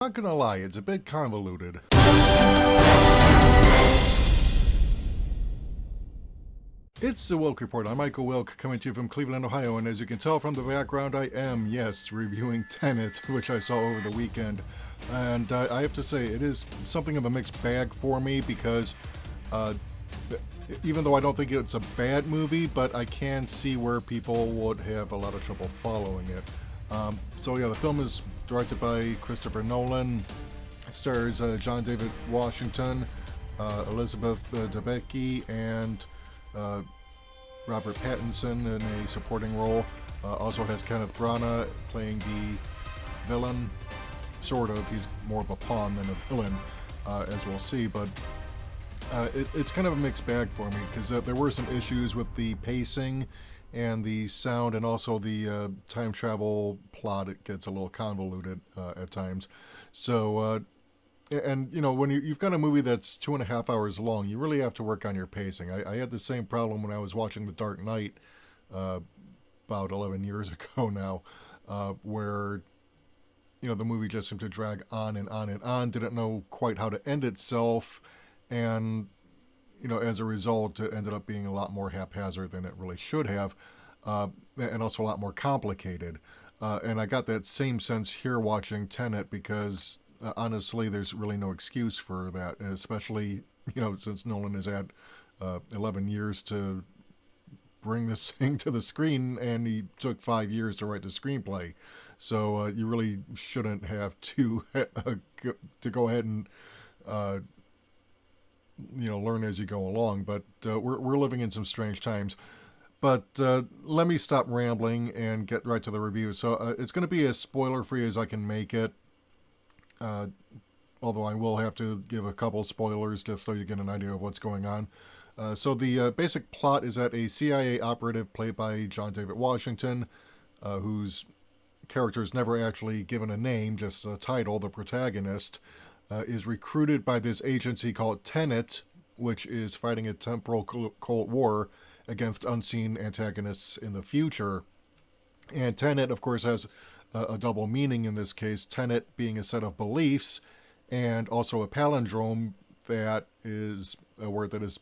Not gonna lie, it's a bit convoluted. It's the Wilk Report. I'm Michael Wilk, coming to you from Cleveland, Ohio, and as you can tell from the background, I am, yes, reviewing Tenet, which I saw over the weekend. And I have to say, it is something of a mixed bag for me because even though I don't think it's a bad movie, but I can see where people would have a lot of trouble following it. So yeah, the film is directed by Christopher Nolan. It stars John David Washington, Elizabeth Debicki, and Robert Pattinson in a supporting role. Also has Kenneth Branagh playing the villain, sort of. He's more of a pawn than a villain, as we'll see. But it's kind of a mixed bag for me because there were some issues with the pacing and the sound, and also the time travel plot. It gets a little convoluted at times. So, and you know, when you've got a movie that's 2.5 hours long, you really have to work on your pacing. I had the same problem when I was watching The Dark Knight about 11 years ago now, where the movie just seemed to drag on and on and on. Didn't know quite how to end itself, and as a result, it ended up being a lot more haphazard than it really should have, and also a lot more complicated. And I got that same sense here watching Tenet because, honestly, there's really no excuse for that, especially, since Nolan has had 11 years to bring this thing to the screen, and he took 5 years to write the screenplay. So you really shouldn't have to go ahead and learn as you go along. But we're living in some strange times. But let me stop rambling and get right to the review. So it's going to be as spoiler-free as I can make it. Although I will have to give a couple spoilers just so you get an idea of what's going on. So the basic plot is that a CIA operative played by John David Washington, whose character is never actually given a name, just a title, the protagonist, is recruited by this agency called Tenet, which is fighting a temporal Cold War against unseen antagonists in the future. And Tenet, of course, has a double meaning in this case, Tenet being a set of beliefs, and also a palindrome that is a word that is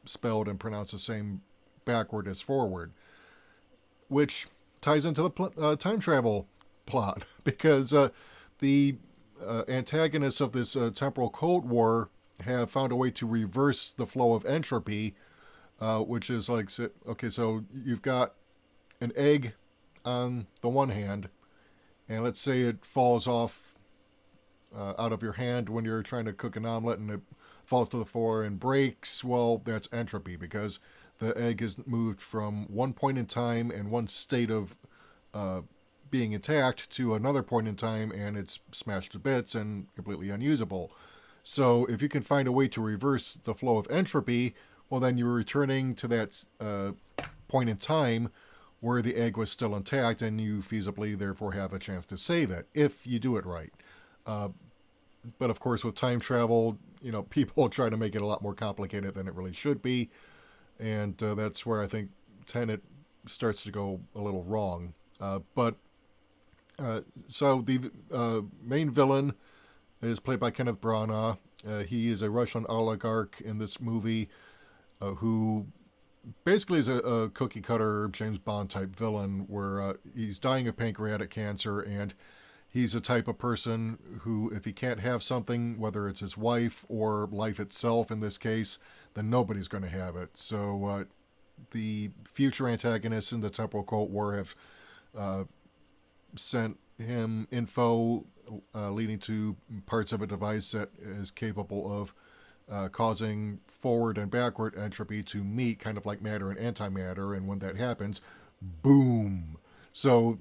spelled and pronounced the same backward as forward, which ties into the time travel plot, because the antagonists of this temporal Cold War have found a way to reverse the flow of entropy, which is like, okay, so you've got an egg on the one hand, and let's say it falls off out of your hand when you're trying to cook an omelet, and it falls to the floor and breaks. Well, that's entropy, because the egg is moved from one point in time and one state of being intact to another point in time, and it's smashed to bits and completely unusable. So if you can find a way to reverse the flow of entropy, well, then you're returning to that point in time where the egg was still intact, and you feasibly therefore have a chance to save it if you do it right. But of course, with time travel, people try to make it a lot more complicated than it really should be, and that's where I think Tenet starts to go a little wrong. So the main villain is played by Kenneth Branagh. He is a Russian oligarch in this movie who basically is a cookie-cutter James Bond type villain, where he's dying of pancreatic cancer, and he's a type of person who, if he can't have something, whether it's his wife or life itself in this case, then nobody's going to have it. So the future antagonists in the temporal Cold War have sent him info leading to parts of a device that is capable of causing forward and backward entropy to meet, kind of like matter and antimatter, and when that happens, boom. So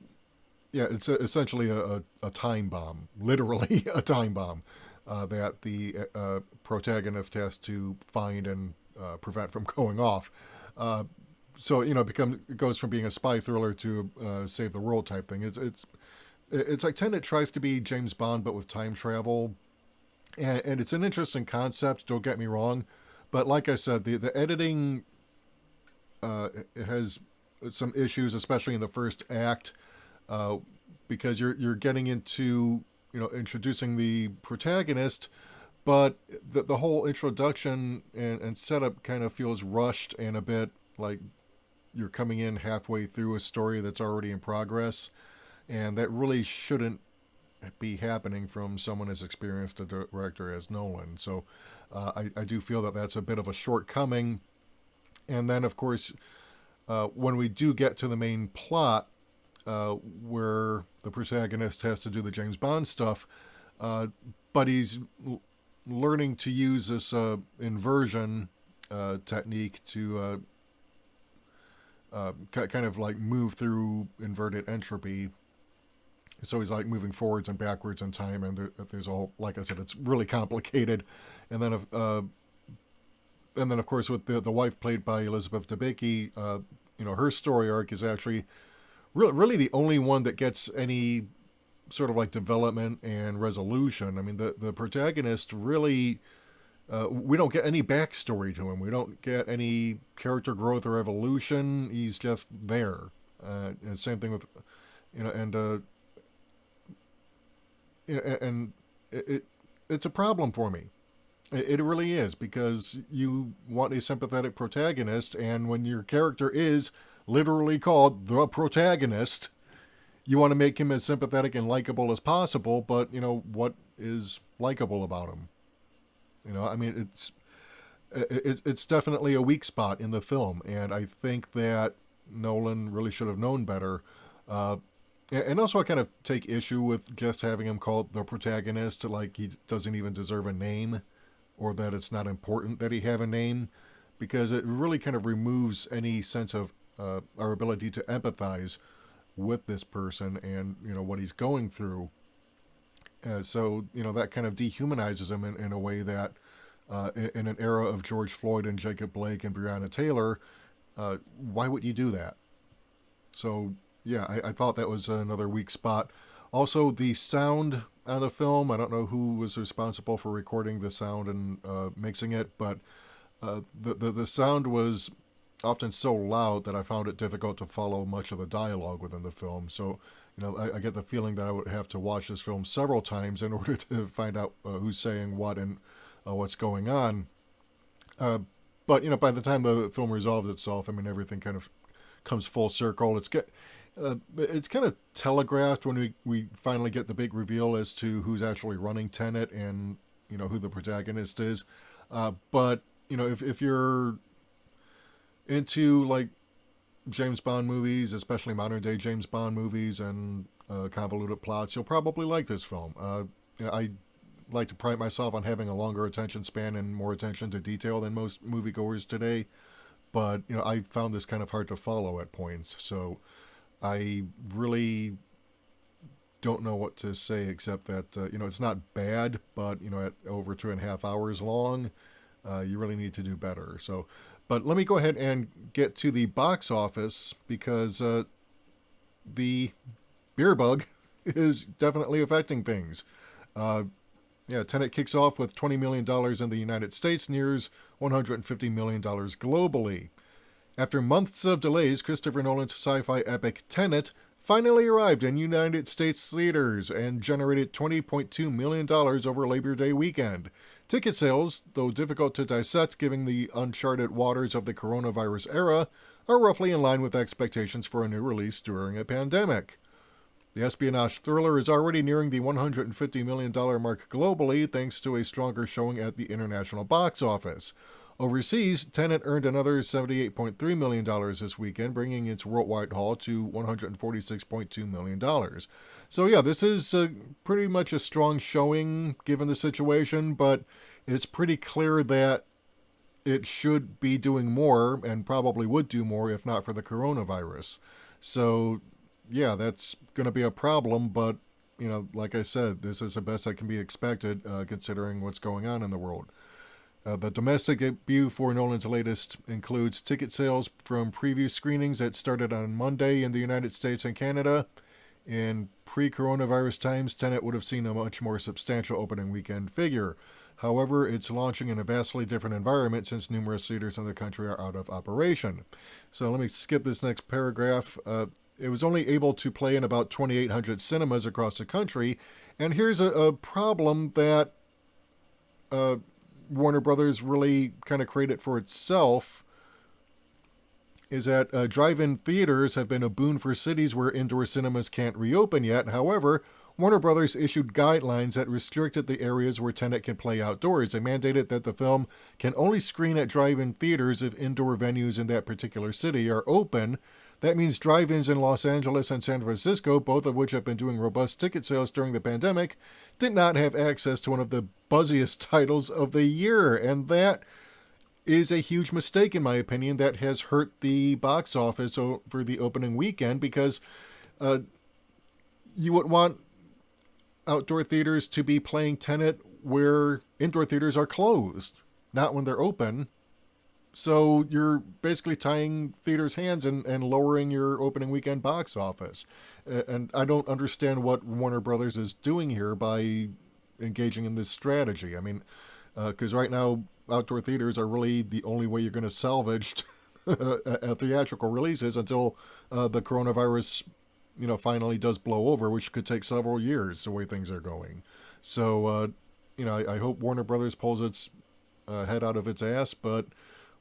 yeah, it's essentially a time bomb, literally a time bomb, that the protagonist has to find and prevent from going off. So it goes from being a spy thriller to save the world type thing. It's like Tenet tries to be James Bond but with time travel, and it's an interesting concept. Don't get me wrong, but like I said, the editing has some issues, especially in the first act, because you're getting into introducing the protagonist, but the whole introduction and setup kind of feels rushed and a bit like you're coming in halfway through a story that's already in progress, and that really shouldn't be happening from someone as experienced a director as Nolan. So I do feel that that's a bit of a shortcoming. And then, of course, when we do get to the main plot, where the protagonist has to do the James Bond stuff, but he's learning to use this inversion technique to kind of like move through inverted entropy. So he's like moving forwards and backwards in time, and there's a whole, like I said, it's really complicated. And then, of course, with the wife played by Elizabeth Debicki, her story arc is actually really the only one that gets any sort of like development and resolution. I mean, the protagonist really, we don't get any backstory to him. We don't get any character growth or evolution. He's just there. And same thing with, and it's a problem for me. It really is, because you want a sympathetic protagonist, and when your character is literally called the protagonist, you want to make him as sympathetic and likable as possible, but, what is likable about him? I mean, it's definitely a weak spot in the film, and I think that Nolan really should have known better. And also I kind of take issue with just having him called the protagonist, like he doesn't even deserve a name, or that it's not important that he have a name, because it really kind of removes any sense of our ability to empathize with this person and, what he's going through. So, that kind of dehumanizes him in a way that in an era of George Floyd and Jacob Blake and Breonna Taylor, why would you do that? So, yeah, I thought that was another weak spot. Also, the sound on the film, I don't know who was responsible for recording the sound and mixing it, but the sound was often so loud that I found it difficult to follow much of the dialogue within the film. So, I get the feeling that I would have to watch this film several times in order to find out who's saying what and what's going on. But, by the time the film resolves itself, I mean, everything kind of comes full circle. It's kind of telegraphed when we finally get the big reveal as to who's actually running Tenet and, who the protagonist is. But, if you're into, like, James Bond movies, especially modern day James Bond movies and convoluted plots, you'll probably like this film. I like to pride myself on having a longer attention span and more attention to detail than most moviegoers today. But, I found this kind of hard to follow at points. So I really don't know what to say except that, it's not bad, but, at over 2.5 hours long, you really need to do better. So, but let me go ahead and get to the box office, because the beer bug is definitely affecting things. Tenet kicks off with $20 million in the United States, nears $150 million globally. After months of delays, Christopher Nolan's sci-fi epic Tenet finally arrived in United States theaters and generated $20.2 million over Labor Day weekend. Ticket sales, though difficult to dissect given the uncharted waters of the coronavirus era, are roughly in line with expectations for a new release during a pandemic. The espionage thriller is already nearing the $150 million mark globally, thanks to a stronger showing at the international box office. Overseas, Tenet earned another $78.3 million this weekend, bringing its worldwide haul to $146.2 million. So yeah, this is pretty much a strong showing given the situation, but it's pretty clear that it should be doing more, and probably would do more if not for the coronavirus. So yeah, that's going to be a problem, but, like I said, this is the best that can be expected considering what's going on in the world. The domestic debut for Nolan's latest includes ticket sales from preview screenings that started on Monday in the United States and Canada. In pre-coronavirus times, Tenet would have seen a much more substantial opening weekend figure. However, it's launching in a vastly different environment since numerous theaters in the country are out of operation. So let me skip this next paragraph. it was only able to play in about 2,800 cinemas across the country. And here's a problem that Warner Brothers really kind of created for itself, is that drive-in theaters have been a boon for cities where indoor cinemas can't reopen yet. However, Warner Brothers issued guidelines that restricted the areas where Tenet can play outdoors. They mandated that the film can only screen at drive-in theaters if indoor venues in that particular city are open. That means drive-ins in Los Angeles and San Francisco, both of which have been doing robust ticket sales during the pandemic, did not have access to one of the buzziest titles of the year. And that is a huge mistake, in my opinion, that has hurt the box office for the opening weekend, because you would want outdoor theaters to be playing Tenet where indoor theaters are closed, not when they're open. So you're basically tying theaters' hands and lowering your opening weekend box office. And I don't understand what Warner Brothers is doing here by engaging in this strategy. I mean, because right now outdoor theaters are really the only way you're going to salvage theatrical releases until the coronavirus finally does blow over, which could take several years the way things are going. So, I hope Warner Brothers pulls its head out of its ass, but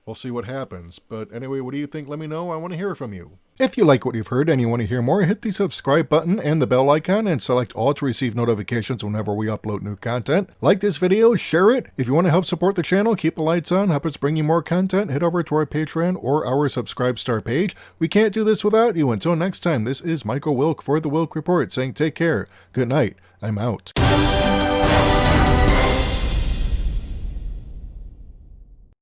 we'll see what happens. But anyway, what do you think? Let me know. I want to hear from you. If you like what you've heard and you want to hear more, hit the subscribe button and the bell icon and select all to receive notifications whenever we upload new content. Like this video, share it. If you want to help support the channel, keep the lights on, help us bring you more content, head over to our Patreon or our Subscribe Star page. We can't do this without you. Until next time, this is Michael Wilk for The Wilk Report saying take care. Good night. I'm out.